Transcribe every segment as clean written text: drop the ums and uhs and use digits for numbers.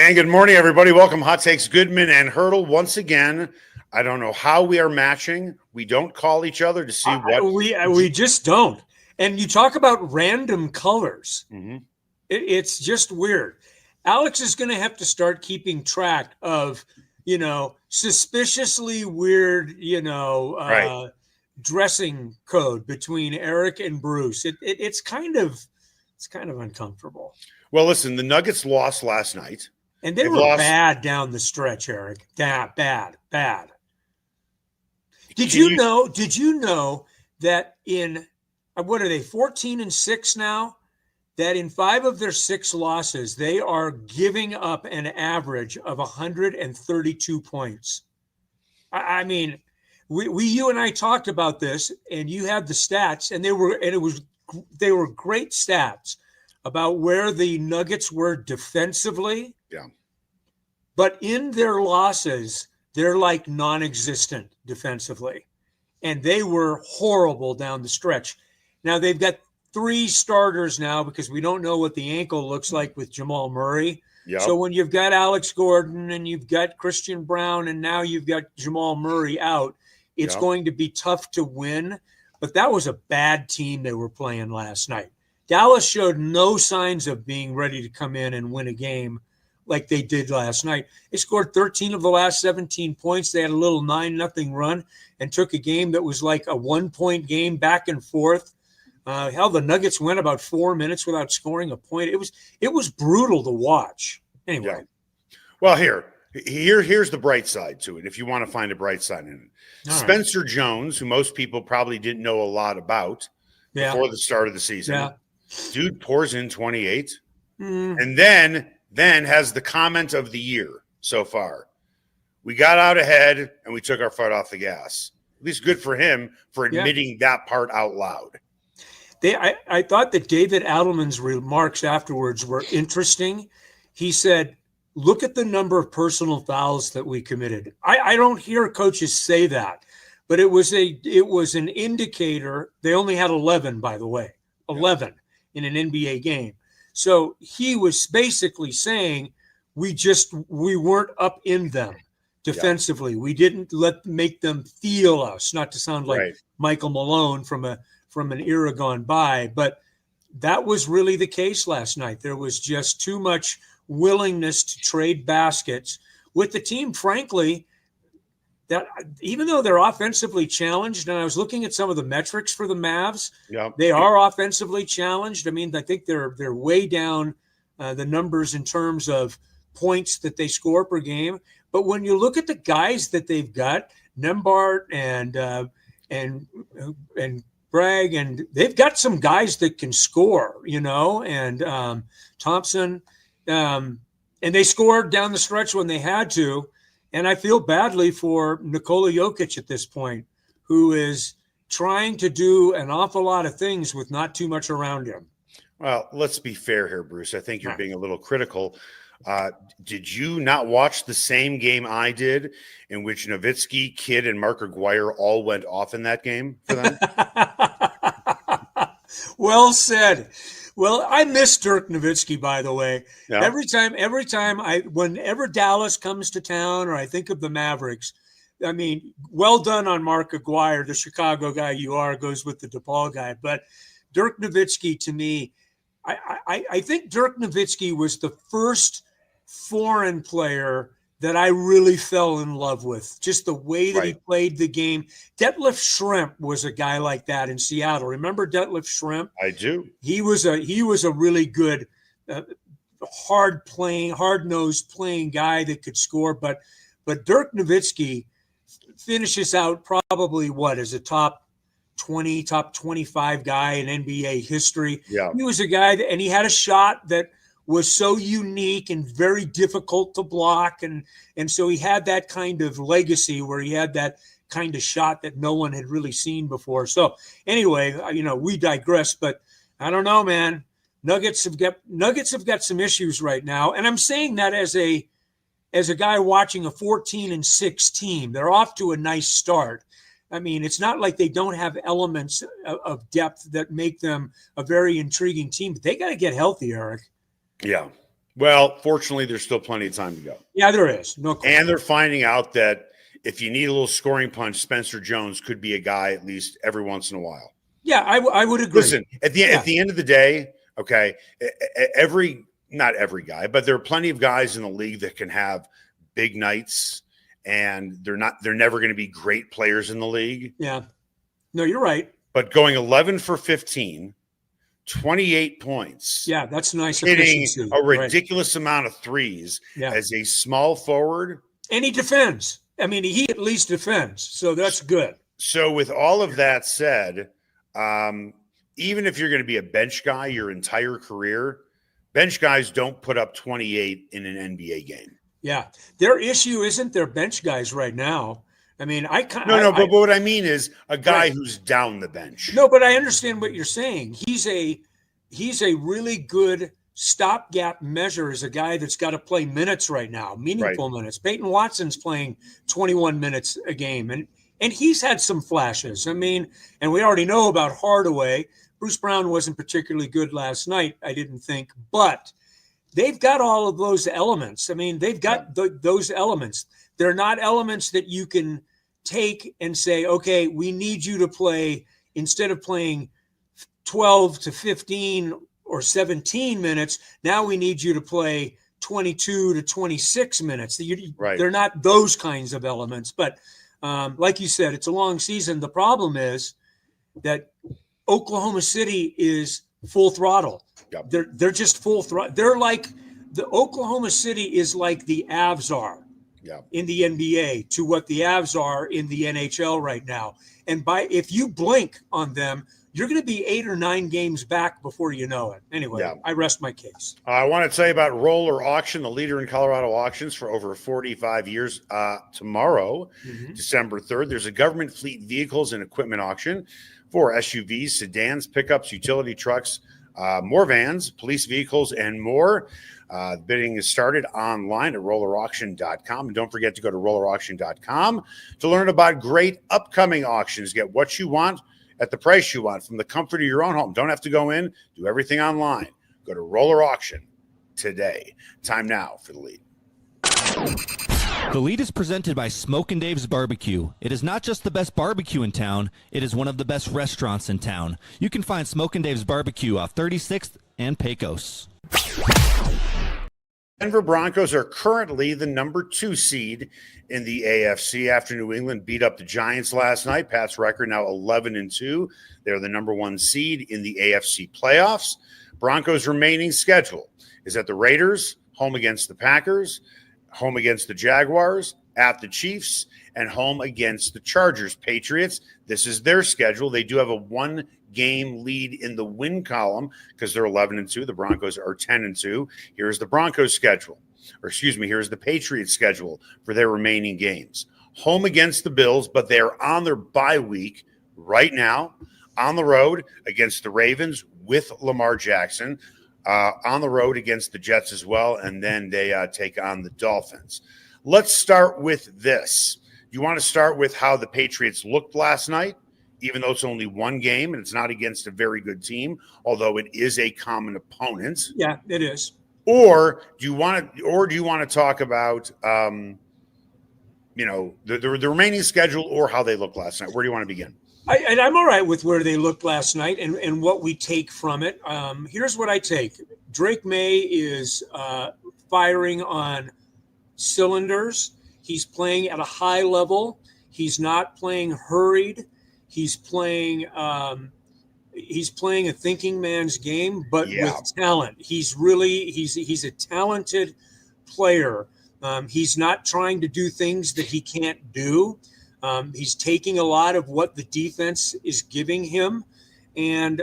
And good morning, everybody. Welcome, Hot Takes Goodman and Haertl. Once again, I don't know how we are matching. We don't call each other to see what we just don't. And you talk about random colors. Mm-hmm. It's just weird. Alex is going to have to start keeping track of, suspiciously weird, Right. dressing code between Eric and Bruce. It's kind of uncomfortable. Well, listen, the Nuggets lost last night. And they were bad down the stretch, Eric. Bad. Did you know that in, what are they, 14-6 now? That in 5 of their 6 losses, they are giving up an average of 132 points. I mean, you and I talked about this, and you had the stats, and they were great stats about where the Nuggets were defensively. Yeah. But in their losses, they're like non-existent defensively. And they were horrible down the stretch. Now they've got 3 starters now because we don't know what the ankle looks like with Jamal Murray. Yep. So when you've got Alex Gordon and you've got Christian Brown and now you've got Jamal Murray out, it's going to be tough to win. But that was a bad team they were playing last night. Dallas showed no signs of being ready to come in and win a game like they did last night. They scored 13 of the last 17 points. They had a little 9-0 run and took a game that was like a 1-point game back and forth. Hell, the Nuggets went about 4 minutes without scoring a point. It was brutal to watch. Anyway. Yeah. Well, here's the bright side to it, if you want to find a bright side in it. Spencer Jones, who most people probably didn't know a lot about before the start of the season. Yeah. Dude pours in 28. And then has the comment of the year so far. We got out ahead and we took our foot off the gas. At least good for him for admitting that part out loud. I thought that David Adelman's remarks afterwards were interesting. He said, look at the number of personal fouls that we committed. I don't hear coaches say that, but it was an indicator. They only had 11, by the way, 11 in an NBA game. So he was basically saying we weren't up in them defensively. Yeah. We didn't make them feel us, not to sound like Michael Malone from an era gone by, but that was really the case last night. There was just too much willingness to trade baskets with the team, frankly, that even though they're offensively challenged, and I was looking at some of the metrics for the Mavs, they are offensively challenged. I mean, I think they're way down the numbers in terms of points that they score per game. But when you look at the guys that they've got, Nembhard and Bragg, and they've got some guys that can score, and Thompson, and they scored down the stretch when they had to. And I feel badly for Nikola Jokic at this point, who is trying to do an awful lot of things with not too much around him. Well, let's be fair here, Bruce. I think you're being a little critical. Did you not watch the same game I did in which Nowitzki, Kidd, and Mark Aguirre all went off in that game for them? Well said. Well, I miss Dirk Nowitzki, by the way. Yeah. Every time whenever Dallas comes to town or I think of the Mavericks, I mean, well done on Mark Aguirre, the Chicago guy you are, goes with the DePaul guy. But Dirk Nowitzki, to me, I think Dirk Nowitzki was the first foreign player that I really fell in love with, just the way that he played the game. Detlef Schrempf was a guy like that in Seattle. Remember Detlef Schrempf? I do. He was a really good, hard-nosed playing guy that could score. But Dirk Nowitzki finishes out probably as a top 20, top 25 guy in NBA history. Yeah. He was a guy and he had a shot that was so unique and very difficult to block. And so he had that kind of legacy where he had that kind of shot that no one had really seen before. So anyway, we digress, but I don't know, man. Nuggets have got some issues right now. And I'm saying that as a guy watching a 14-6 team. They're off to a nice start. I mean, it's not like they don't have elements of depth that make them a very intriguing team, but they got to get healthy, Eric. Yeah. Well, fortunately, there's still plenty of time to go. Yeah, there is. No question. And they're finding out that if you need a little scoring punch, Spencer Jones could be a guy at least every once in a while. Yeah, I would agree. Listen, at the end of the day, okay, not every guy, but there are plenty of guys in the league that can have big nights, and they're never going to be great players in the league. Yeah. No, you're right. But going 11 for 15, 28 points. Yeah, that's nice. Hitting a ridiculous amount of threes as a small forward. And he defends. I mean, he at least defends. So that's good. So with all of that said, even if you're going to be a bench guy your entire career, bench guys don't put up 28 in an NBA game. Yeah. Their issue isn't their bench guys right now. I mean, but what I mean is a guy who's down the bench. No, but I understand what you're saying. He's a really good stopgap measure as a guy that's got to play minutes right now, meaningful minutes. Peyton Watson's playing 21 minutes a game, and he's had some flashes. I mean, and we already know about Hardaway. Bruce Brown wasn't particularly good last night, I didn't think, but they've got all of those elements. I mean, they've got those elements. They're not elements that you can take and say, okay, we need you to play, instead of playing 12 to 15 or 17 minutes, now we need you to play 22 to 26 minutes. They're not those kinds of elements. But like you said, it's a long season. The problem is that Oklahoma City is full throttle. Yep. They're just full throttle. They're like the Oklahoma City is like the Avs are in the NBA to what the Avs are in the NHL right now. And if you blink on them, you're going to be 8 or 9 games back before you know it. Anyway, I rest my case. I want to tell you about Roller Auction, the leader in Colorado auctions for over 45 years. Tomorrow, December 3rd, there's a government fleet vehicles and equipment auction for SUVs, sedans, pickups, utility trucks, more vans, police vehicles, and more. The bidding is started online at rollerauction.com. And don't forget to go to rollerauction.com to learn about great upcoming auctions. Get what you want at the price you want from the comfort of your own home. Don't have to go in. Do everything online. Go to Roller Auction today. Time now for the lead. The lead is presented by Smokin' Dave's Barbecue. It is not just the best barbecue in town, it is one of the best restaurants in town. You can find Smokin' Dave's Barbecue off 36th and Pecos. Denver Broncos are currently the number 2 seed in the AFC after New England beat up the Giants last night. Pat's record now 11-2. They're the number 1 seed in the AFC playoffs. Broncos' remaining schedule is at the Raiders, home against the Packers, home against the Jaguars, at the Chiefs, and home against the Chargers. Patriots, this is their schedule. They do have a 1-game lead in the win column because they're 11-2. The Broncos are 10-2. Here's the Broncos schedule. Here's the Patriots schedule for their remaining games. Home against the Bills, but they're on their bye week right now. On the road against the Ravens with Lamar Jackson. On the road against the Jets as well, and then they take on the Dolphins. Let's start with this. You want to start with how the Patriots looked last night, even though it's only 1 game and it's not against a very good team, although it is a common opponent. Yeah, it is. Or do you want to talk about the remaining schedule or how they looked last night? Where do you want to begin? I'm all right with where they looked last night and what we take from it. Here's what I take. Drake Maye is firing on cylinders. He's playing at a high level. He's not playing hurried. He's playing a thinking man's game, but with talent. He's a talented player. He's not trying to do things that he can't do. He's taking a lot of what the defense is giving him, and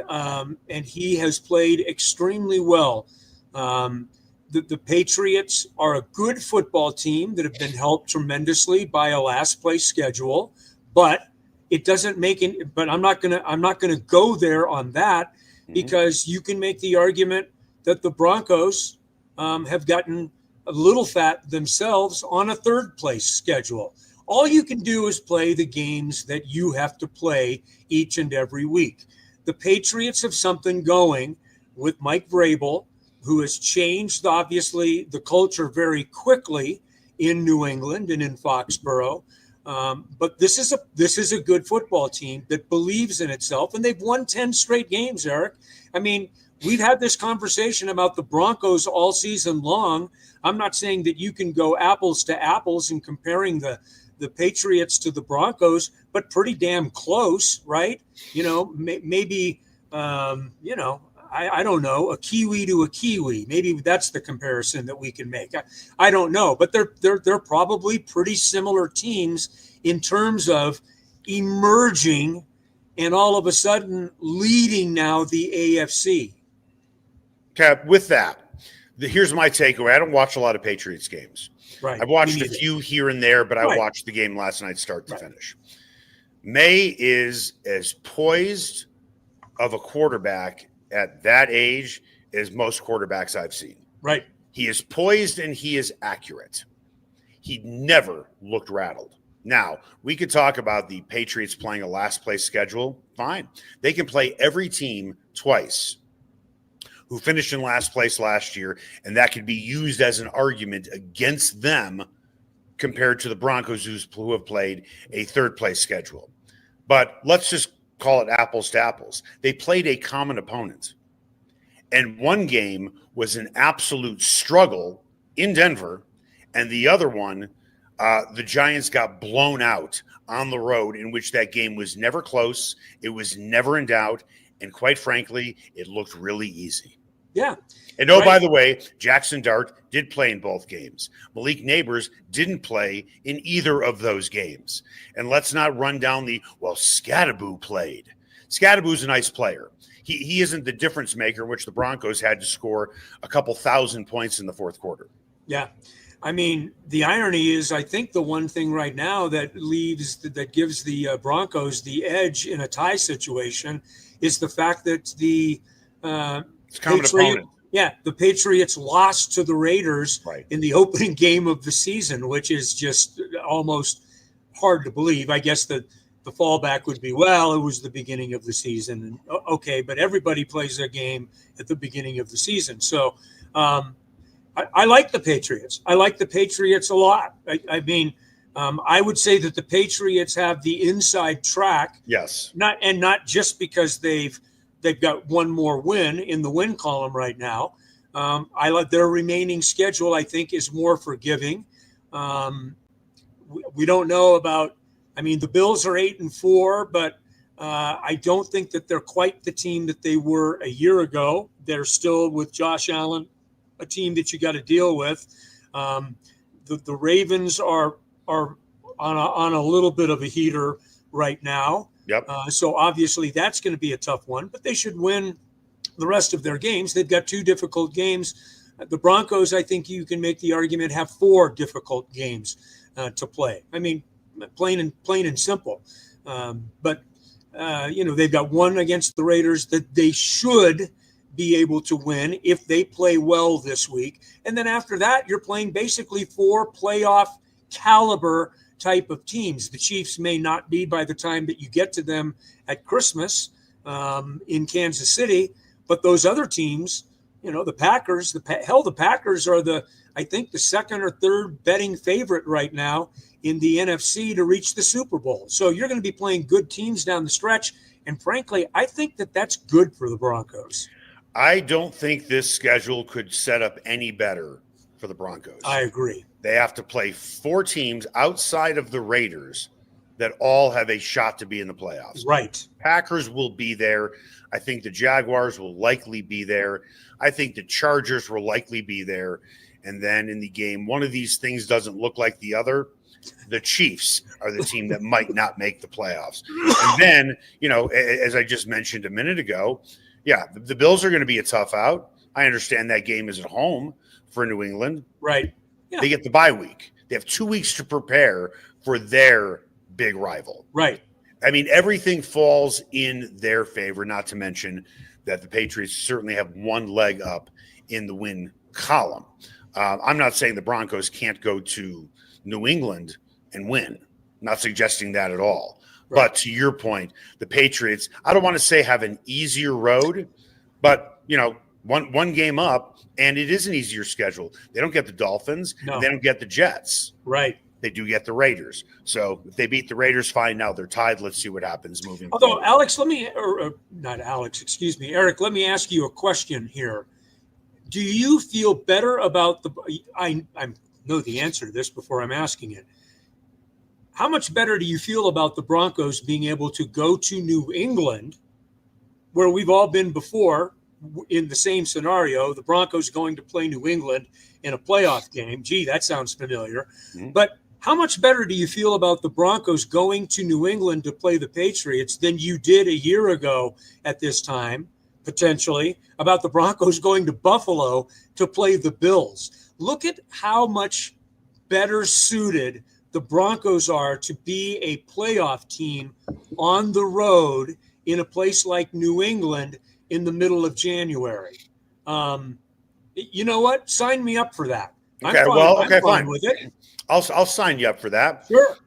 he has played extremely well. The Patriots are a good football team that have been helped tremendously by a last place schedule, but it doesn't make it. But I'm not gonna go there on that because you can make the argument that the Broncos have gotten a little fat themselves on a 3rd place schedule. All you can do is play the games that you have to play each and every week. The Patriots have something going with Mike Vrabel who has changed, obviously, the culture very quickly in New England and in Foxborough. But this is a good football team that believes in itself, and they've won 10 straight games, Eric. I mean, we've had this conversation about the Broncos all season long. I'm not saying that you can go apples to apples and comparing the Patriots to the Broncos, but pretty damn close, right? Maybe, I don't know, a Kiwi to a Kiwi. Maybe that's the comparison that we can make. I don't know, but they're probably pretty similar teams in terms of emerging and all of a sudden leading now the AFC. Okay, with that, here's my takeaway. I don't watch a lot of Patriots games. Right. I've watched a few here and there, but I watched the game last night start to finish. Maye is as poised of a quarterback at that age as most quarterbacks I've seen. Right. He is poised and he is accurate. He never looked rattled. Now, we could talk about the Patriots playing a last place schedule. Fine. They can play every team twice who finished in last place last year, and that could be used as an argument against them compared to the Broncos who have played a third place schedule. But let's just call it apples to apples. They played a common opponent. And one game was an absolute struggle in Denver, and the other one, the Giants got blown out on the road, in which that game was never close. It was never in doubt. And quite frankly, it looked really easy. Yeah. And by the way, Jackson Dart did play in both games. Malik Neighbors didn't play in either of those games. And let's not run down Scadaboo played. Scadaboo's a nice player. He isn't the difference maker, which the Broncos had to score a couple thousand points in the fourth quarter. Yeah. I mean, the irony is, I think the one thing right now that gives the Broncos the edge in a tie situation is the fact that the opponent. Yeah, the Patriots lost to the Raiders in the opening game of the season, which is just almost hard to believe. I guess the fallback would be, well, it was the beginning of the season. And, okay, but everybody plays their game at the beginning of the season. So I like the Patriots. I like the Patriots a lot. I mean, I would say that the Patriots have the inside track. Yes. Not just because they've got one more win in the win column right now. I like their remaining schedule. I think is more forgiving. We don't know about. I mean, the Bills are 8-4, but I don't think that they're quite the team that they were a year ago. They're still with Josh Allen, a team that you got to deal with. The Ravens are on a little bit of a heater right now. Yep. So obviously that's going to be a tough one, but they should win the rest of their games. They've got 2 difficult games. The Broncos, I think you can make the argument, have 4 difficult games to play. I mean, plain and simple. But they've got one against the Raiders that they should be able to win if they play well this week. And then after that, you're playing basically 4 playoff caliber type of teams. The Chiefs may not be by the time that you get to them at Christmas in Kansas City, but those other teams, the Packers, the Packers are I think the second or third betting favorite right now in the NFC to reach the Super Bowl. So you're going to be playing good teams down the stretch. And frankly, I think that that's good for the Broncos. I don't think this schedule could set up any better for the Broncos. I agree. They have to play 4 teams outside of the Raiders that all have a shot to be in the playoffs. Right. Packers will be there. I think the Jaguars will likely be there. I think the Chargers will likely be there. And then in the game, one of these things doesn't look like the other. The Chiefs are the team that might not make the playoffs. And then, as I just mentioned a minute ago, the Bills are going to be a tough out. I understand that game is at home for New England. Right. Yeah. They get the bye week. They have 2 weeks to prepare for their big rival. Right. I mean, everything falls in their favor, not to mention that the Patriots certainly have one leg up in the win column. I'm not saying the Broncos can't go to New England and win. I'm not suggesting that at all. Right. But to your point, the Patriots, I don't want to say have an easier road, but, one game up, and it is an easier schedule. They don't get the Dolphins, No. and they don't get the Jets. Right. They do get the Raiders. So if they beat the Raiders, fine. Now they're tied. Let's see what happens moving Although, forward. Alex, not Alex, excuse me, Eric, let me ask you a question here. Do you feel better about I know the answer to this before I'm asking it. How much better do you feel about the Broncos being able to go to New England, where we've all been before in the same scenario, the Broncos going to play New England in a playoff game? Gee, that sounds familiar. Mm-hmm. But how much better do you feel about the Broncos going to New England to play the Patriots than you did a year ago at this time, potentially, about the Broncos going to Buffalo to play the Bills? Look at how much better suited the Broncos are to be a playoff team on the road in a place like New England in the middle of January. You know what? Sign me up for that. Okay, I'm fine with it. I'll sign you up for that. Sure.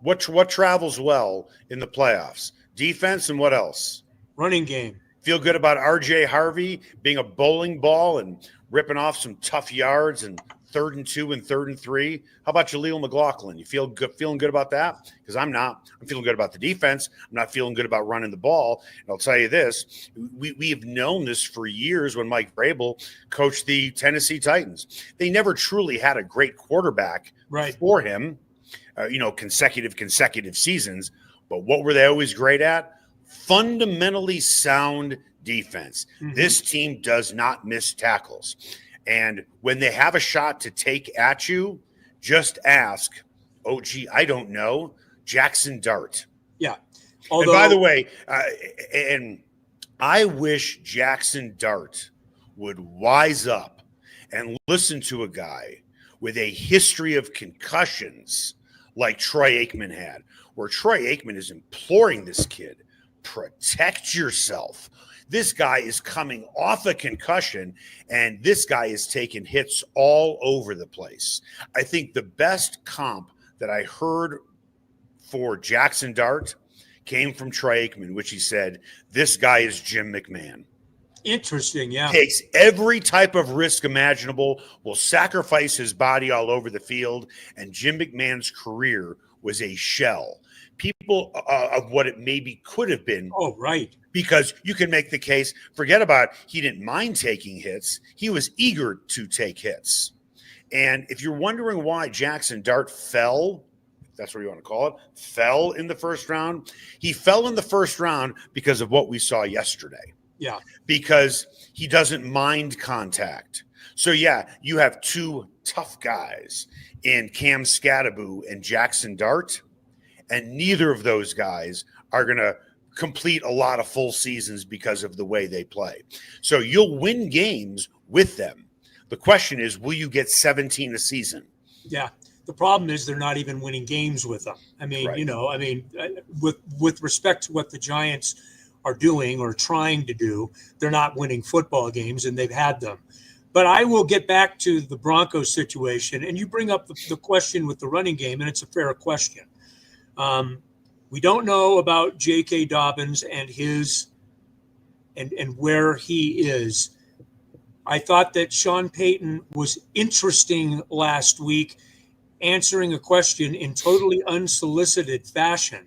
What travels well in the playoffs? Defense and what else? Running game. Feel good about R.J. Harvey being a bowling ball and ripping off some tough yards and 3rd and 2 and 3rd and 3. How about Jaleel McLaughlin? You feeling good about that? Because I'm not. I'm feeling good about the defense. I'm not feeling good about running the ball. And I'll tell you this: we have known this for years. When Mike Vrabel coached the Tennessee Titans, they never truly had a great quarterback for him. Consecutive seasons. But what were they always great at? Fundamentally sound defense. Mm-hmm. This team does not miss tackles. And when they have a shot to take at you, just ask, I don't know, Jackson Dart. Yeah. And by the way, and I wish Jackson Dart would wise up and listen to a guy with a history of concussions like Troy Aikman had, where Troy Aikman is imploring this kid, protect yourself. This guy is coming off a concussion, and this guy is taking hits all over the place. I think the best comp that I heard for Jackson Dart came from Troy Aikman, which he said, this guy is Jim McMahon. Interesting, yeah. Takes every type of risk imaginable, will sacrifice his body all over the field, and Jim McMahon's career was a shell. People of what it maybe could have been. Oh, right. Because you can make the case, forget about he didn't mind taking hits. He was eager to take hits. And if you're wondering why Jackson Dart fell, if that's what you want to call it, fell in the first round, he fell in the first round because of what we saw yesterday. Yeah. Because he doesn't mind contact. So, yeah, you have two tough guys in Cam Scattaboo and Jackson Dart, and neither of those guys are going to complete a lot of full seasons because of the way they play. So you'll win games with them. The question is, will you get 17 a season? Yeah. The problem is they're not even winning games with them. I mean, right. With respect to what the Giants are doing or trying to do, they're not winning football games, and they've had them. But I will get back to the Broncos situation, and you bring up the question with the running game, and it's a fair question. We don't know about J.K. Dobbins and his and where he is. I thought that Sean Payton was interesting last week, answering a question in totally unsolicited fashion.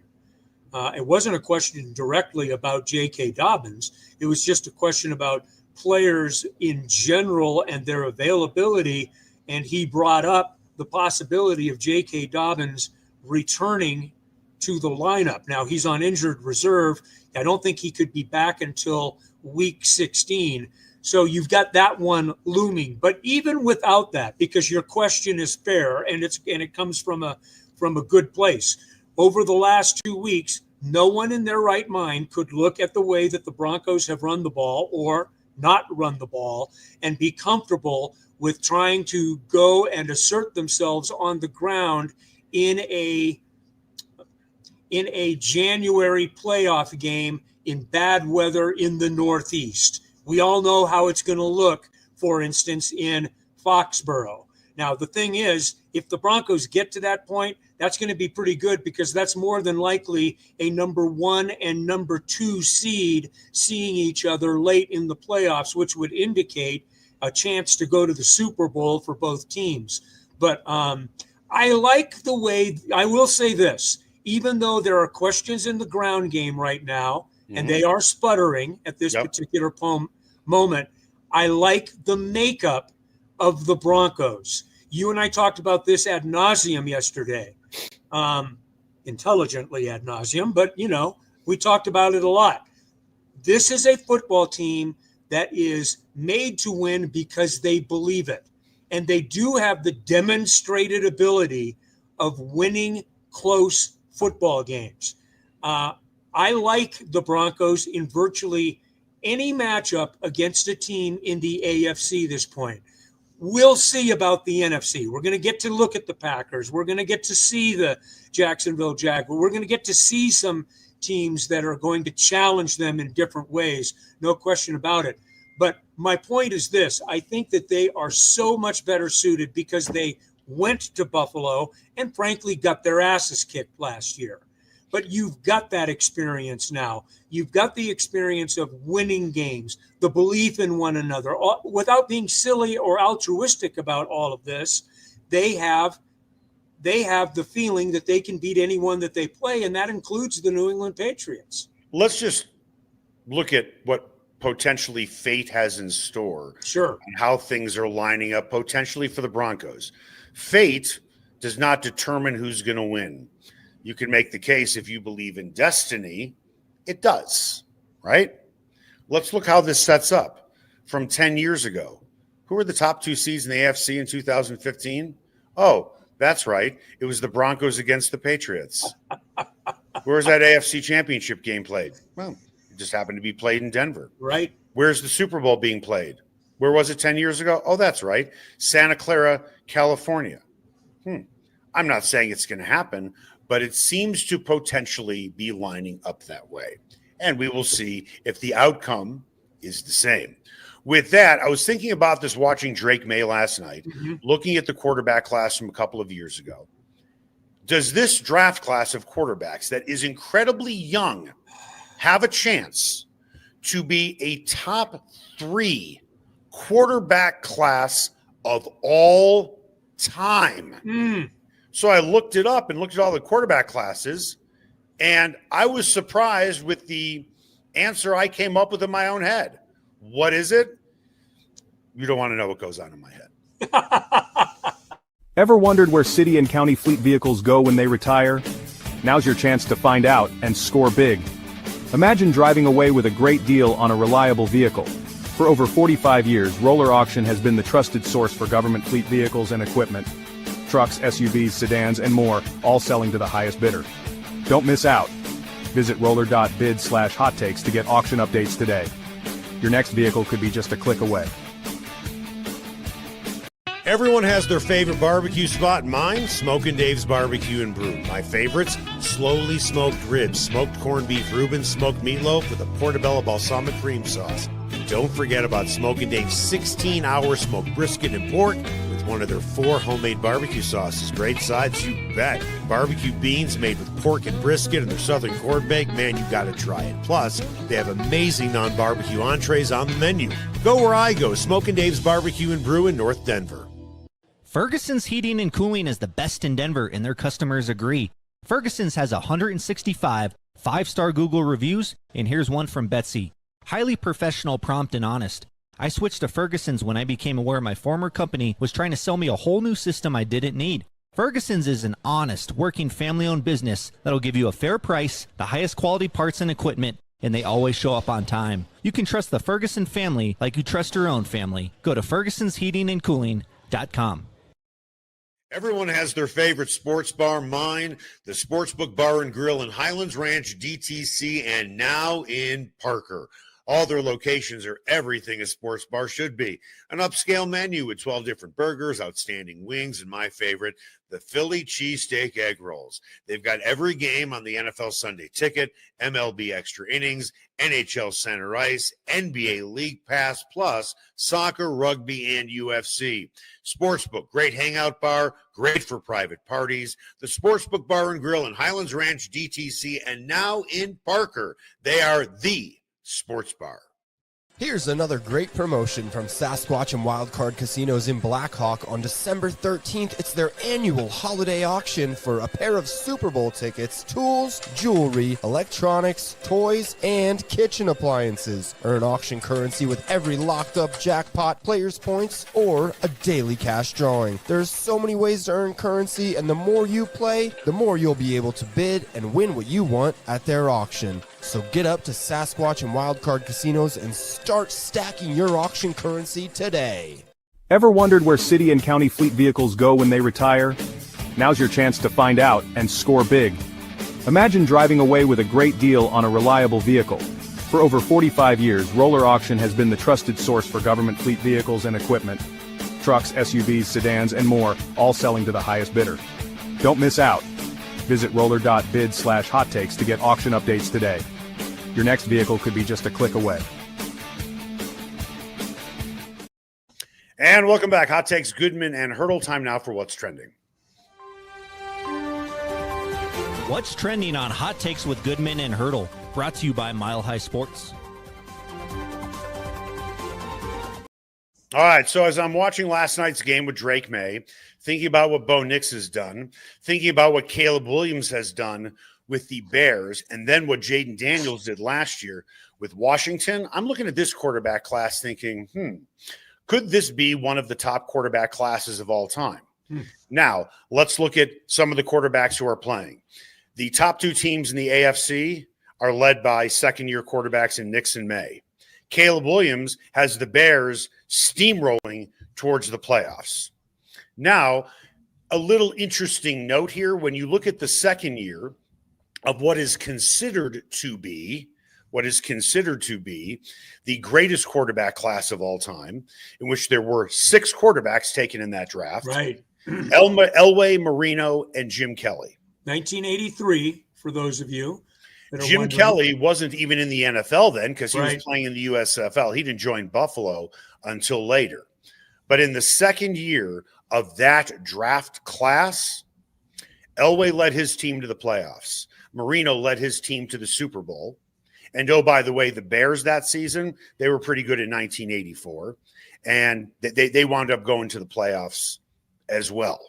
It wasn't a question directly about J.K. Dobbins. It was just a question about players in general and their availability. And he brought up the possibility of J.K. Dobbins returning to the lineup. Now, he's on injured reserve. I don't think he could be back until week 16. So you've got that one looming. But even without that, because your question is fair and it comes from a good place. Over the last 2 weeks, no one in their right mind could look at the way that the Broncos have run the ball or not run the ball and be comfortable with trying to go and assert themselves on the ground in a January playoff game in bad weather in the Northeast. We all know how it's going to look, for instance, in Foxborough. Now, the thing is, if the Broncos get to that point, that's going to be pretty good because that's more than likely a number 1 and number 2 seed seeing each other late in the playoffs, which would indicate a chance to go to the Super Bowl for both teams. But I like the way, I will say this, even though there are questions in the ground game right now, and they are sputtering at this particular moment, I like the makeup of the Broncos. You and I talked about this ad nauseum yesterday, intelligently ad nauseum, but, we talked about it a lot. This is a football team that is made to win because they believe it. And they do have the demonstrated ability of winning close football games. I like the Broncos in virtually any matchup against a team in the AFC this point. We'll see about the NFC. We're going to get to look at the Packers. We're going to get to see the Jacksonville Jaguars. We're going to get to see some teams that are going to challenge them in different ways. No question about it. But my point is this. I think that they are so much better suited because they went to Buffalo and frankly got their asses kicked last year. But you've got that experience now. You've got the experience of winning games, the belief in one another. Without being silly or altruistic about all of this, they have the feeling that they can beat anyone that they play, and that includes the New England Patriots. Let's just look at what potentially fate has in store. Sure. And how things are lining up potentially for the Broncos. Fate does not determine who's going to win. You can make the case if you believe in destiny, it does, right? Let's look how this sets up from 10 years ago. Who were the top 2 seeds in the AFC in 2015? Oh, that's right. It was the Broncos against the Patriots. Where's that AFC championship game played? Well, it just happened to be played in Denver. Right. Where's the Super Bowl being played? Where was it 10 years ago? Oh, that's right. Santa Clara, California. I'm not saying it's going to happen, but it seems to potentially be lining up that way. And we will see if the outcome is the same. With that, I was thinking about this watching Drake Maye last night, looking at the quarterback class from a couple of years ago. Does this draft class of quarterbacks that is incredibly young have a chance to be a top 3 quarterback class of all time? So I looked it up and looked at all the quarterback classes, and I was surprised with the answer I came up with in my own head. What is it? You don't want to know what goes on in my head. Ever wondered where city and county fleet vehicles go when they retire? Now's your chance to find out and score big. Imagine driving away with a great deal on a reliable vehicle. For over 45 years, Roller Auction has been the trusted source for government fleet vehicles and equipment. Trucks, SUVs, sedans, and more, all selling to the highest bidder. Don't miss out. Visit roller.bid/hot takes to get auction updates today. Your next vehicle could be just a click away. Everyone has their favorite barbecue spot. Mine, Smokin' Dave's Barbecue and Brew. My favorites, slowly smoked ribs, smoked corned beef Reuben, smoked meatloaf with a portobello balsamic cream sauce. Don't forget about Smokin' Dave's 16-hour smoked brisket and pork with one of their 4 homemade barbecue sauces. Great sides, you bet. Barbecue beans made with pork and brisket and their southern corned bake. Man, you gotta try it. Plus, they have amazing non-barbecue entrees on the menu. Go where I go, Smokin' Dave's Barbecue and Brew in North Denver. Ferguson's Heating and Cooling is the best in Denver, and their customers agree. Ferguson's has 165 5-star Google reviews, and here's one from Betsy. Highly professional, prompt, and honest. I switched to Ferguson's when I became aware my former company was trying to sell me a whole new system I didn't need. Ferguson's is an honest, working, family-owned business that'll give you a fair price, the highest quality parts and equipment, and they always show up on time. You can trust the Ferguson family like you trust your own family. Go to fergusonsheatingandcooling.com. Everyone has their favorite sports bar. Mine, the Sportsbook Bar and Grill in Highlands Ranch, DTC, and now in Parker. All their locations are everything a sports bar should be. An upscale menu with 12 different burgers, outstanding wings, and my favorite, the Philly cheesesteak egg rolls. They've got every game on the NFL Sunday Ticket, MLB Extra Innings, NHL Center Ice, NBA League Pass, plus soccer, rugby, and UFC. Sportsbook, great hangout bar, great for private parties. The Sportsbook Bar and Grill in Highlands Ranch, DTC, and now in Parker. They are the sports bar. Here's another great promotion from Sasquatch and Wildcard Casinos in Blackhawk. On December 13th, it's their annual holiday auction for a pair of Super Bowl tickets, tools, jewelry, electronics, toys, and kitchen appliances. Earn auction currency with every locked-up jackpot, players' points, or a daily cash drawing. There's so many ways to earn currency, and the more you play, the more you'll be able to bid and win what you want at their auction. So get up to Sasquatch and Wildcard Casinos and start stacking your auction currency today. Ever wondered where city and county fleet vehicles go when they retire? Now's your chance to find out and score big. Imagine driving away with a great deal on a reliable vehicle. For over 45 years, Roller Auction has been the trusted source for government fleet vehicles and equipment. Trucks, SUVs, sedans, and more, all selling to the highest bidder. Don't miss out. Visit roller.bid/hot takes to get auction updates today. Your next vehicle could be just a click away. And welcome back. Hot Takes, Goodman and Haertl. Time now for What's Trending. What's trending on Hot Takes with Goodman and Haertl? Brought to you by Mile High Sports. All right, so as I'm watching last night's game with Drake Maye, thinking about what Bo Nix has done, thinking about what Caleb Williams has done with the Bears, and then what Jaden Daniels did last year with Washington, I'm looking at this quarterback class thinking, could this be one of the top quarterback classes of all time? Now, let's look at some of the quarterbacks who are playing. The top two teams in the AFC are led by second-year quarterbacks in Nix and May. Caleb Williams has the Bears steamrolling towards the playoffs. Now, a little interesting note here, when you look at the second year of what is considered to be the greatest quarterback class of all time, in which there were 6 quarterbacks taken in that draft. Right. Elway, Marino, and Jim Kelly. 1983, for those of you that are Jim wondering. Kelly wasn't even in the NFL then because he Right. was playing in the USFL. He didn't join Buffalo until later. But in the second year of that draft class, Elway led his team to the playoffs. Marino led his team to the Super Bowl. And oh, by the way, the Bears that season, they were pretty good in 1984. And they wound up going to the playoffs as well.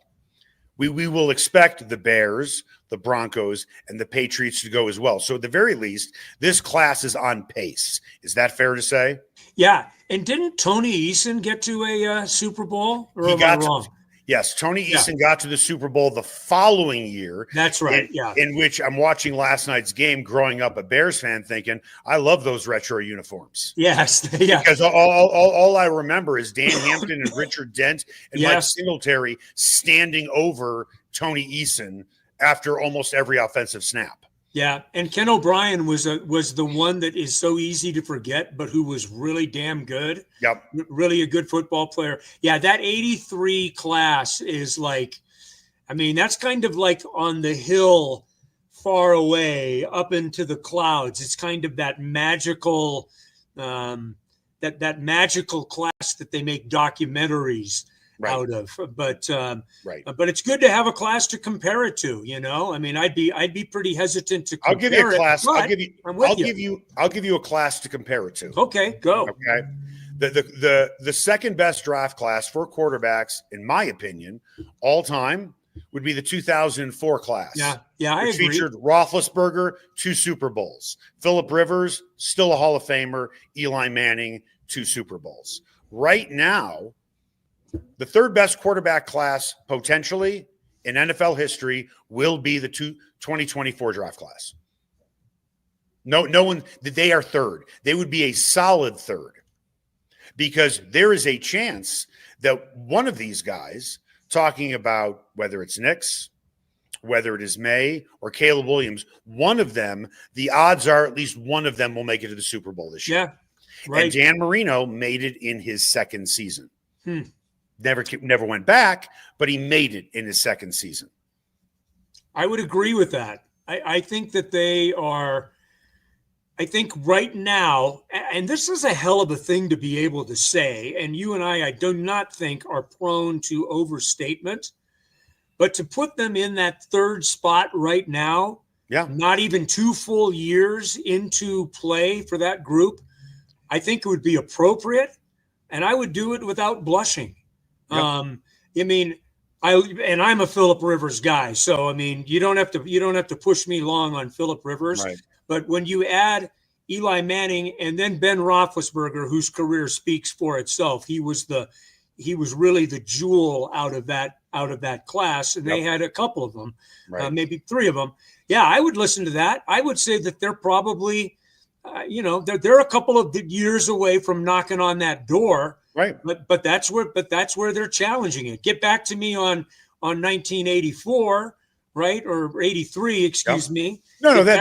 We will expect the Bears, the Broncos, and the Patriots to go as well. So at the very least, this class is on pace. Is that fair to say? Yeah. And didn't Tony Eason get to a Super Bowl? Or He am I got wrong? Yes, Tony Eason got to the Super Bowl the following year. That's right. In which I'm watching last night's game, growing up a Bears fan, thinking, I love those retro uniforms. Yes. Yeah. Because all I remember is Dan Hampton and Richard Dent and Mike Singletary standing over Tony Eason after almost every offensive snap. Yeah, and Ken O'Brien was the one that is so easy to forget, but who was really damn good. Yep. Really a good football player. Yeah, that 83 class is like, I mean, that's kind of like on the hill far away up into the clouds. It's kind of that magical that magical class that they make documentaries out of, but it's good to have a class to compare it to. You know, I mean, I'd be pretty hesitant to compare. I'll give you a class. I'll give you a class to compare it to. Okay, go. Okay, the second best draft class for quarterbacks, in my opinion, all time would be the 2004 class. Yeah, I agree. Featured Roethlisberger, 2 Super Bowls. Phillip Rivers, still a Hall of Famer. Eli Manning, 2 Super Bowls. Right now, the third best quarterback class potentially in NFL history will be the 2024 draft class. No one, they are third. They would be a solid third because there is a chance that one of these guys, talking about whether it's Nix, whether it is May or Caleb Williams, one of them, the odds are at least one of them will make it to the Super Bowl this year. Right. And Dan Marino made it in his second season. Hmm. Never went back, but he made it in his second season. I would agree with that. I think that they are, I think right now, and this is a hell of a thing to be able to say, and you and I do not think are prone to overstatement, but to put them in that third spot right now, not even 2 full years into play for that group, I think it would be appropriate, and I would do it without blushing. Yep. I mean, I'm a Phillip Rivers guy, so I mean, you don't have to push me long on Phillip Rivers. Right. But when you add Eli Manning and then Ben Roethlisberger, whose career speaks for itself, he was really the jewel out of that class, and they had a couple of them, maybe 3 of them. Yeah, I would listen to that. I would say that they're probably, they're a couple of years away from knocking on that door. Right. But that's where they're challenging it. Get back to me on 1984, right? Or 83, excuse me. No, they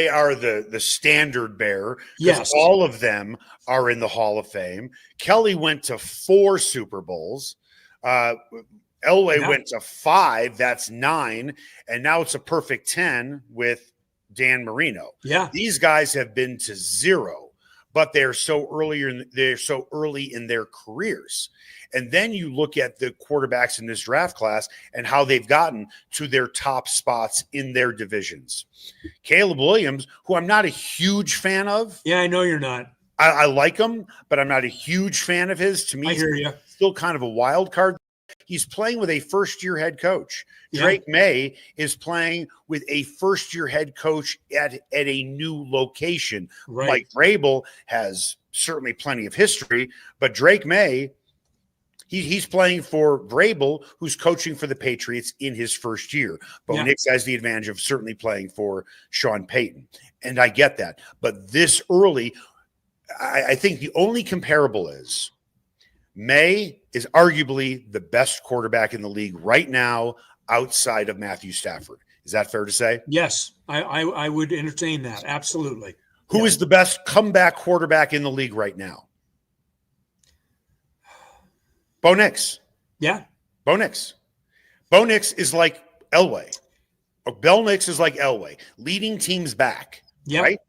are the standard bearer. Yes. All of them are in the Hall of Fame. Kelly went to 4 Super Bowls. Elway went to 5. That's 9. And now it's a perfect 10 with Dan Marino. Yeah. These guys have been to 0. But they're so early in their careers. And then you look at the quarterbacks in this draft class and how they've gotten to their top spots in their divisions. Caleb Williams, who I'm not a huge fan of. Yeah, I know you're not. I like him, but I'm not a huge fan of his. To me, I hear you. Still kind of a wild card. He's playing with a first-year head coach. Drake Maye is playing with a first-year head coach at a new location. Right. Mike Vrabel has certainly plenty of history, but Drake Maye, he's playing for Vrabel, who's coaching for the Patriots in his first year. Bo Nix has the advantage of certainly playing for Sean Payton, and I get that. But this early, I think the only comparable is May is arguably the best quarterback in the league right now outside of Matthew Stafford. Is that fair to say? Yes, I would entertain that. Absolutely. Who is the best comeback quarterback in the league right now? Bo Nix. Yeah. Bo Nix. Bo Nix is like Elway. Or Bo Nix is like Elway, leading teams back. Yeah. Right?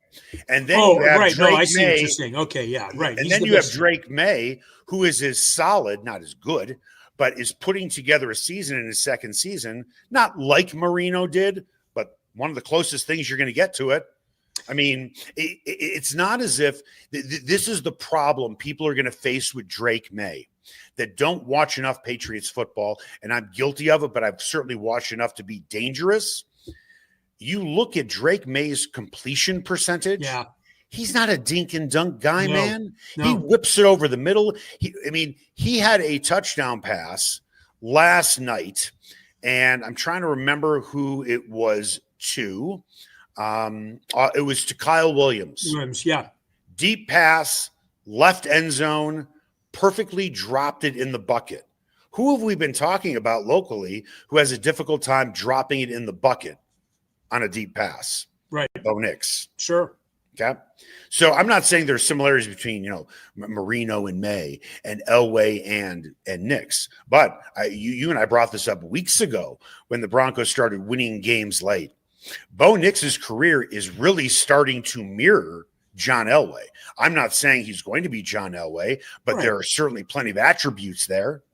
And then you have Drake I see Maye, what you're saying. Okay, yeah, right. And then you have Drake Maye, who is as solid, not as good, but is putting together a season in his second season, not like Marino did, but one of the closest things you're going to get to it. I mean, it's not as if this is the problem people are going to face with Drake Maye, that don't watch enough Patriots football, and I'm guilty of it, but I've certainly watched enough to be dangerous. You look at Drake Maye's completion percentage. Yeah. He's not a dink and dunk guy, man. No. He whips it over the middle. He had a touchdown pass last night, and I'm trying to remember who it was to. It was to Kyle Williams. Yeah. Deep pass, left end zone, perfectly dropped it in the bucket. Who have we been talking about locally who has a difficult time dropping it in the bucket on a deep pass? Right. Bo Nix. Sure. Okay. So I'm not saying there's similarities between, Marino and May and Elway and Nix, but you and I brought this up weeks ago when the Broncos started winning games late. Bo Nix's career is really starting to mirror John Elway. I'm not saying he's going to be John Elway, but there are certainly plenty of attributes there.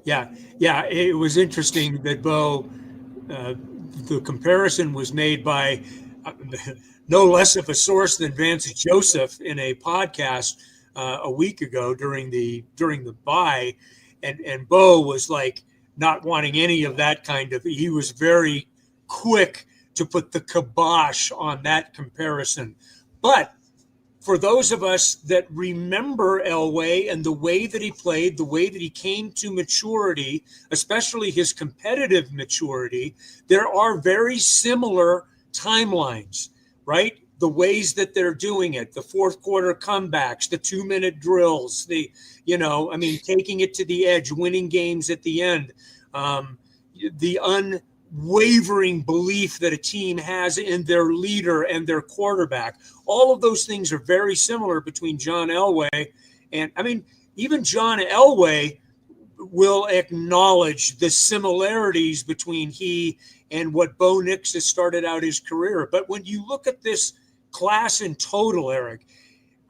Yeah. Yeah. It was interesting that Bo, the comparison was made by no less of a source than Vance Joseph in a podcast a week ago during the bye, and Bo was like not wanting any of that kind of. He was very quick to put the kibosh on that comparison, but for those of us that remember Elway and the way that he played, the way that he came to maturity, especially his competitive maturity, there are very similar timelines, right? The ways that they're doing it, the fourth quarter comebacks, the 2-minute drills, taking it to the edge, winning games at the end, the wavering belief that a team has in their leader and their quarterback. All of those things are very similar between John Elway and, I mean, even John Elway will acknowledge the similarities between he and what Bo Nix has started out his career. But when you look at this class in total, Eric,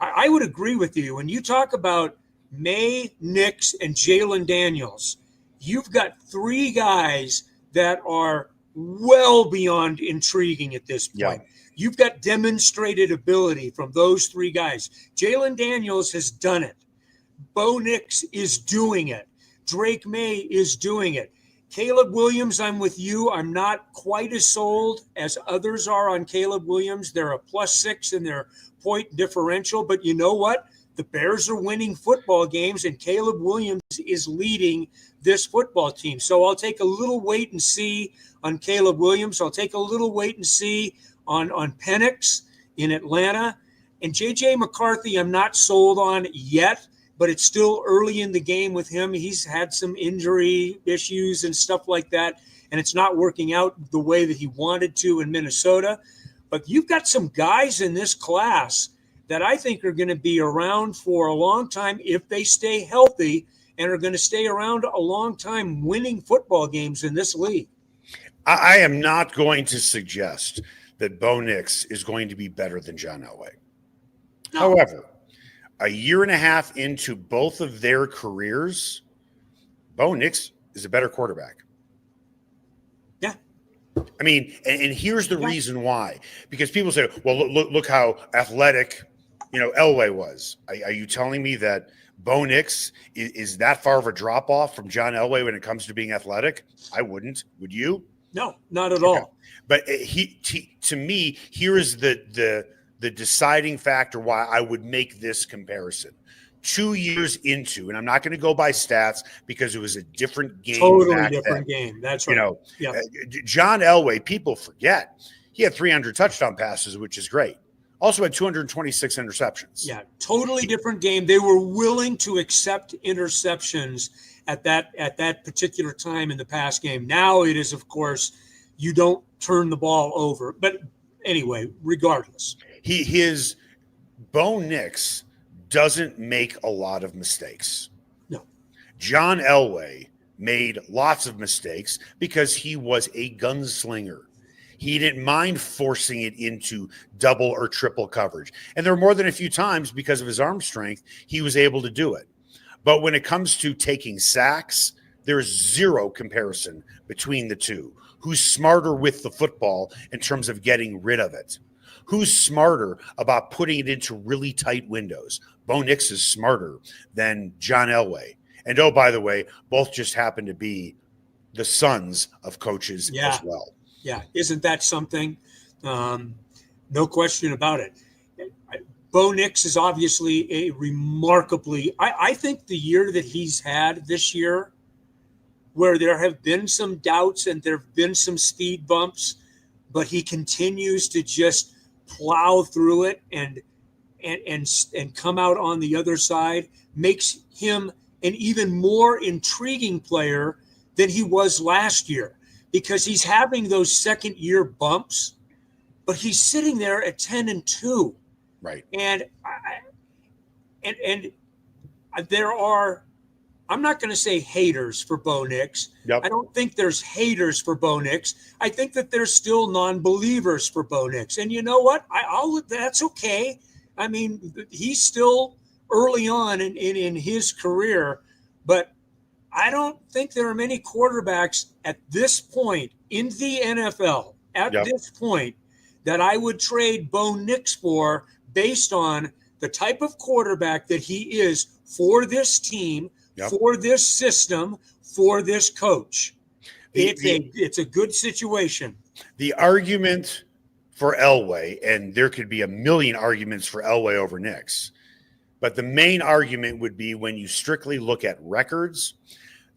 I would agree with you. When you talk about Maye, Nix, and Jalen Daniels, you've got three guys that are well beyond intriguing at this point. Yeah. You've got demonstrated ability from those three guys. Jalen Daniels has done it. Bo Nix is doing it. Drake Maye is doing it. Caleb Williams, I'm with you. I'm not quite as sold as others are on Caleb Williams. They're a +6 in their point differential, but you know what? The Bears are winning football games, and Caleb Williams is leading this football team. So I'll take a little wait and see on Caleb Williams. I'll take a little wait and see on Penix in Atlanta. And J.J. McCarthy, I'm not sold on yet, but it's still early in the game with him. He's had some injury issues and stuff like that, and it's not working out the way that he wanted to in Minnesota. But you've got some guys in this class that I think are going to be around for a long time if they stay healthy and are going to stay around a long time winning football games in this league. I am not going to suggest that Bo Nix is going to be better than John Elway. No. However, a year and a half into both of their careers, Bo Nix is a better quarterback. Yeah. I mean, and here's the reason why. Because people say, well, look how athletic, Elway was. Are you telling me that Bo Nix is that far of a drop-off from John Elway when it comes to being athletic? I wouldn't. Would you? No, not at all. But to me, here is the deciding factor why I would make this comparison. 2 years into, and I'm not going to go by stats because it was a different game. Totally different game. That's right. John Elway, people forget, he had 300 touchdown passes, which is great. Also had 226 interceptions. Yeah, totally different game. They were willing to accept interceptions at that particular time in the pass game. Now it is, of course, you don't turn the ball over. But anyway, regardless. His Bo Nix doesn't make a lot of mistakes. No. John Elway made lots of mistakes because he was a gunslinger. He didn't mind forcing it into double or triple coverage. And there were more than a few times because of his arm strength, he was able to do it. But when it comes to taking sacks, there's zero comparison between the two. Who's smarter with the football in terms of getting rid of it? Who's smarter about putting it into really tight windows? Bo Nix is smarter than John Elway. And oh, by the way, both just happen to be the sons of coaches as well. Yeah, isn't that something? No question about it. Bo Nix is obviously a remarkably, I think the year that he's had this year, where there have been some doubts and there have been some speed bumps, but he continues to just plow through it and come out on the other side, makes him an even more intriguing player than he was last year, because he's having those second year bumps, but he's sitting there at 10-2. Right. And there are, I'm not going to say haters for Bo Nix. Yep. I don't think there's haters for Bo Nix. I think that there's still non-believers for Bo Nix. And you know what? That's okay. I mean, he's still early on in his career, but I don't think there are many quarterbacks at this point in the NFL, this point, that I would trade Bo Nix for based on the type of quarterback that he is for this team, for this system, for this coach. It's a good situation. The argument for Elway, and there could be a million arguments for Elway over Nix, but the main argument would be when you strictly look at records,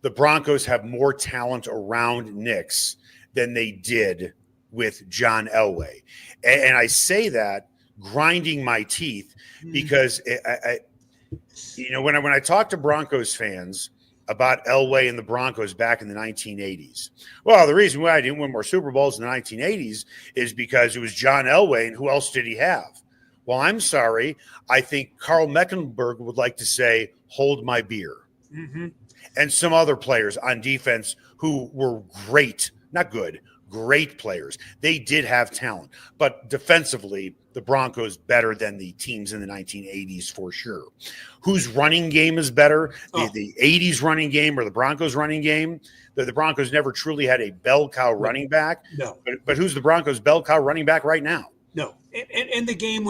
the Broncos have more talent around Nix than they did with John Elway. And I say that grinding my teeth because, when I talk to Broncos fans, about Elway and the Broncos back in the 1980s? Well, the reason why I didn't win more Super Bowls in the 1980s is because it was John Elway, and who else did he have? Well, I'm sorry. I think Carl Mecklenburg would like to say, hold my beer. Mm-hmm. And some other players on defense who were great, not good, great players. They did have talent, but defensively, the Broncos better than the teams in the 1980s for sure. Whose running game is better, the 80s running game or the Broncos running game? The Broncos never truly had a bell cow running back. No. But who's the Broncos' bell cow running back right now? No. And the game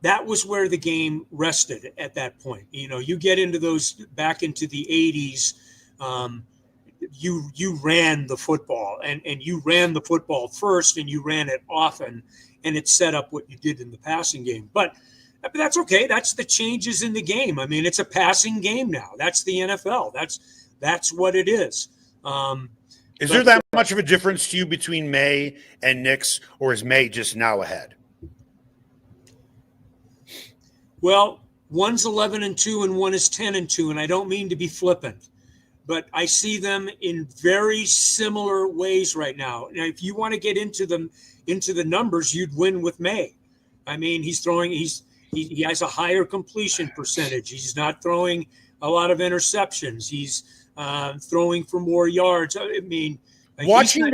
that was where the game rested at that point. You get into those back into the 80s, you ran the football and you ran the football first and you ran it often, and it set up what you did in the passing game. But that's okay. That's the changes in the game. I mean, it's a passing game now. That's the NFL. That's what it is. Is there that much of a difference to you between Maye and Nix, or is Maye just now ahead? Well, one's 11-2 and one is 10-2, and I don't mean to be flippant, but I see them in very similar ways right now. Now, if you want to get into the numbers, you'd win with Maye. I mean, he has a higher completion percentage. He's not throwing a lot of interceptions. He's throwing for more yards. I mean, watching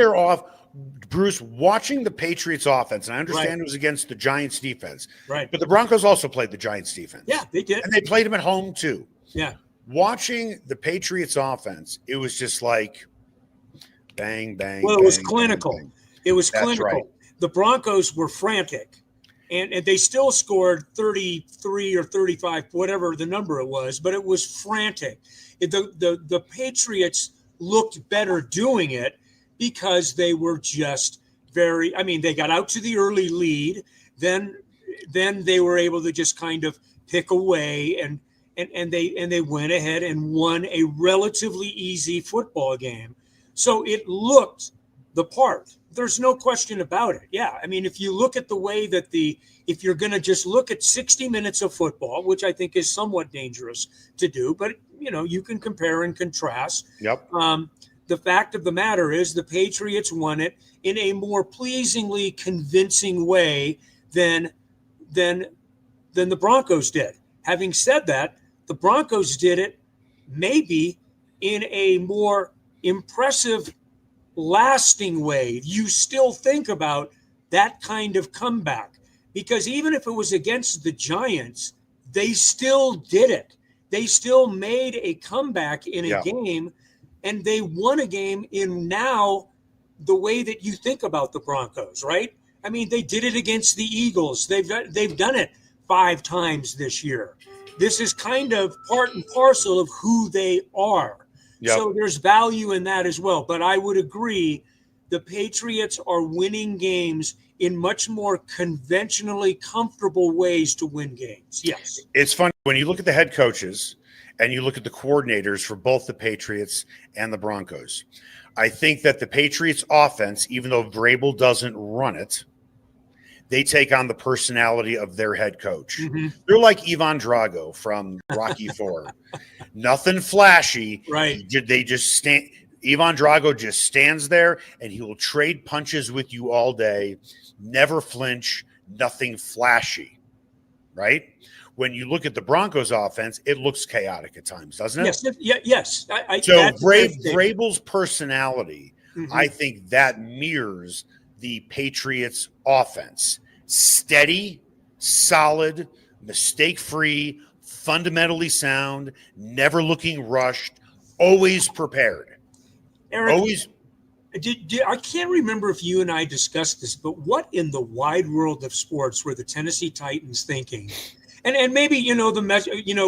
the Patriots offense, and I understand it was against the Giants defense, right? But the Broncos also played the Giants defense. Yeah, they did. And they played them at home too. Yeah. Watching the Patriots offense, it was just like bang, bang. Well, it was clinical. Bang, bang. It was That's clinical. right. The Broncos were frantic, and they still scored 33 or 35, whatever the number it was, but it was frantic. The Patriots looked better doing it because they were just they got out to the early lead. Then they were able to just kind of pick away and they went ahead and won a relatively easy football game. So it looked the part. There's no question about it. Yeah. I mean, if you look at the way that if you're going to just look at 60 minutes of football, which I think is somewhat dangerous to do, but you can compare and contrast. Yep. The fact of the matter is the Patriots won it in a more pleasingly convincing way than the Broncos did. Having said that, the Broncos did it maybe in a more impressive, lasting way. You still think about that kind of comeback, because even if it was against the Giants, they still did it. They still made a comeback in a game, and they won a game in now the way that you think about the Broncos, right? I mean, they did it against the Eagles. They've done it 5 times this year. This is kind of part and parcel of who they are. Yep. So there's value in that as well. But I would agree the Patriots are winning games in much more conventionally comfortable ways to win games. Yes. It's funny when you look at the head coaches and you look at the coordinators for both the Patriots and the Broncos. I think that the Patriots offense, even though Vrabel doesn't run it, they take on the personality of their head coach. Mm-hmm. They're like Ivan Drago from Rocky IV. Nothing flashy. Right. They just stand. Ivan Drago just stands there and he will trade punches with you all day, never flinch, nothing flashy. Right? When you look at the Broncos offense, it looks chaotic at times, doesn't it? Yes. So Vrabel's personality, mm-hmm. I think that mirrors the Patriots offense. Steady, solid, mistake-free, fundamentally sound, never looking rushed, always prepared. Eric, always. I can't remember if you and I discussed this, but what in the wide world of sports were the Tennessee Titans thinking? And maybe,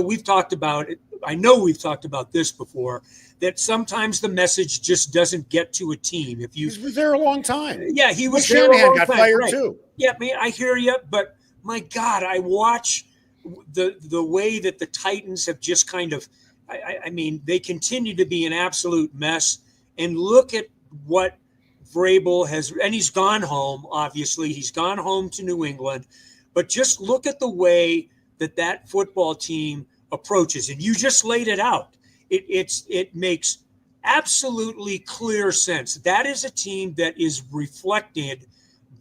we've talked about it. I know we've talked about this before, that sometimes the message just doesn't get to a team. He was there a long time. Yeah, he was there. Shanahan got fired too. Yeah, man, I hear you, but my God, I watch the way that the Titans have just kind of, I mean, they continue to be an absolute mess. And look at what Vrabel has, and he's gone home, obviously. He's gone home to New England. But just look at the way that football team approaches. And you just laid it out. it makes absolutely clear sense. That is a team that is reflected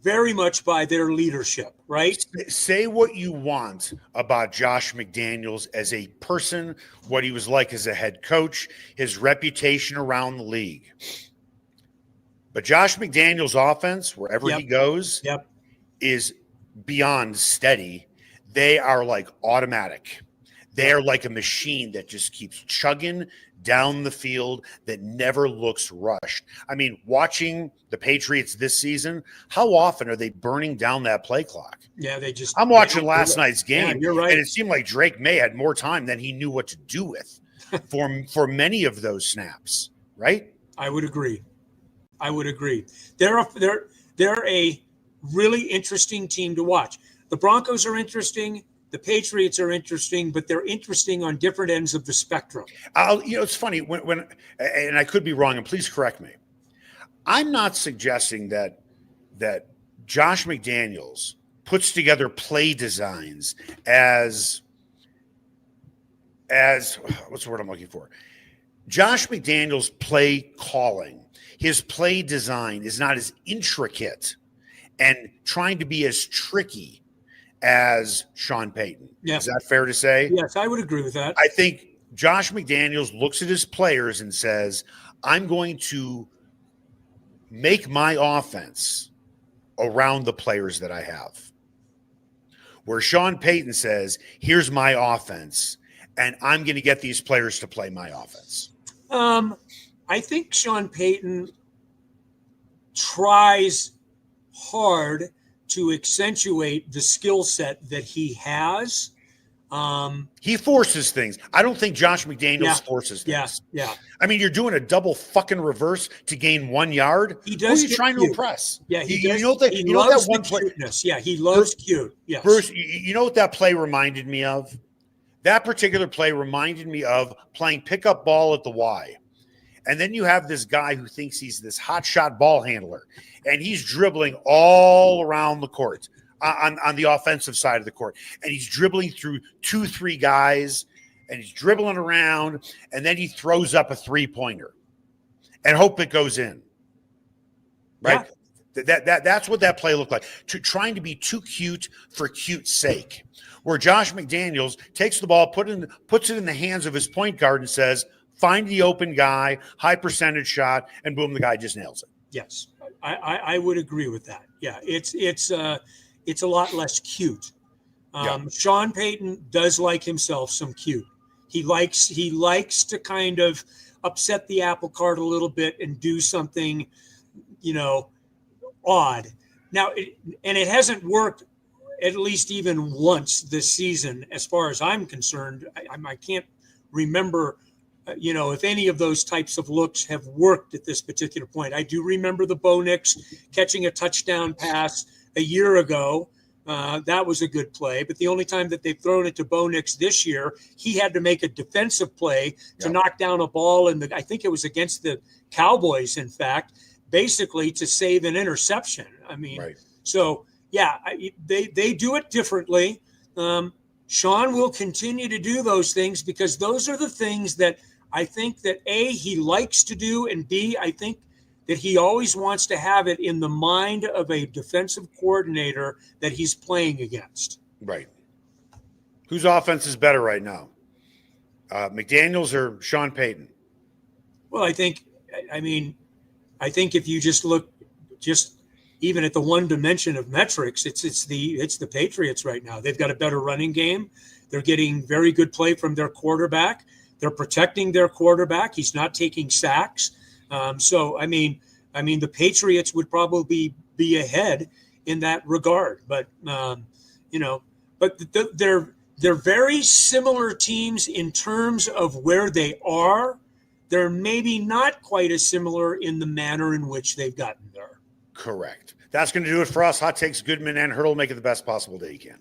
very much by their leadership, right? Say what you want about Josh McDaniels as a person, what he was like as a head coach, his reputation around the league. But Josh McDaniels' offense, wherever he goes, is beyond steady. They are like automatic. They are like a machine that just keeps chugging down the field that never looks rushed. I mean, watching the Patriots this season, how often are they burning down that play clock? Yeah, I'm watching last night's game, yeah, you're right. and it seemed like Drake Maye had more time than he knew what to do with for many of those snaps, right? I would agree. They're a really interesting team to watch. The Broncos are interesting. The Patriots are interesting, but they're interesting on different ends of the spectrum. It's funny when and I could be wrong, and please correct me. I'm not suggesting that Josh McDaniels puts together play designs as what's the word I'm looking for? Josh McDaniels' play calling, his play design is not as intricate and trying to be as tricky as Sean Payton. Yes. Is that fair to say? Yes, I would agree with that. I think Josh McDaniels looks at his players and says, I'm going to make my offense around the players that I have. Where Sean Payton says, here's my offense, and I'm going to get these players to play my offense. I think Sean Payton tries hard to accentuate the skill set that he has. He forces things. I don't think Josh McDaniels forces things. Yeah. I mean, you're doing a double fucking reverse to gain 1 yard. He does. Who are you trying to impress? Yeah, he you does. know that. He You know loves that one the play. cuteness. Yeah, he loves cute. Yes. Bruce, you know what that play reminded me of? That particular play reminded me of playing pickup ball at the Y. And then you have this guy who thinks he's this hotshot ball handler, and he's dribbling all around the court on the offensive side of the court. And he's dribbling through 2-3 guys, and he's dribbling around, and then he throws up a three-pointer and hope it goes in. Right? Yeah. That's what that play looked like. Trying to be too cute for cute's sake. Where Josh McDaniels takes the ball, puts it in the hands of his point guard and says, find the open guy, high percentage shot, and boom, the guy just nails it. Yes, I would agree with that. Yeah, it's a lot less cute. Sean Payton does like himself some cute. He likes to kind of upset the apple cart a little bit and do something, odd. Now, it hasn't worked at least even once this season, as far as I'm concerned. I can't remember. If any of those types of looks have worked at this particular point. I do remember the Bo Nix catching a touchdown pass a year ago. That was a good play. But the only time that they've thrown it to Bo Nix this year, he had to make a defensive play to knock down a ball. I think it was against the Cowboys, in fact, basically to save an interception. I mean, So, yeah, they do it differently. Sean will continue to do those things because those are the things that I think that A, he likes to do, and B, I think that he always wants to have it in the mind of a defensive coordinator that he's playing against. Right. Whose offense is better right now? McDaniels or Sean Payton? Well, I think if you just look even at the one dimension of metrics, it's the Patriots right now. They've got a better running game. They're getting very good play from their quarterback. They're protecting their quarterback. He's not taking sacks. So the Patriots would probably be ahead in that regard. But they're very similar teams in terms of where they are. They're maybe not quite as similar in the manner in which they've gotten there. Correct. That's going to do it for us. Hot Takes, Goodman and Haertl. Make it the best possible day you can.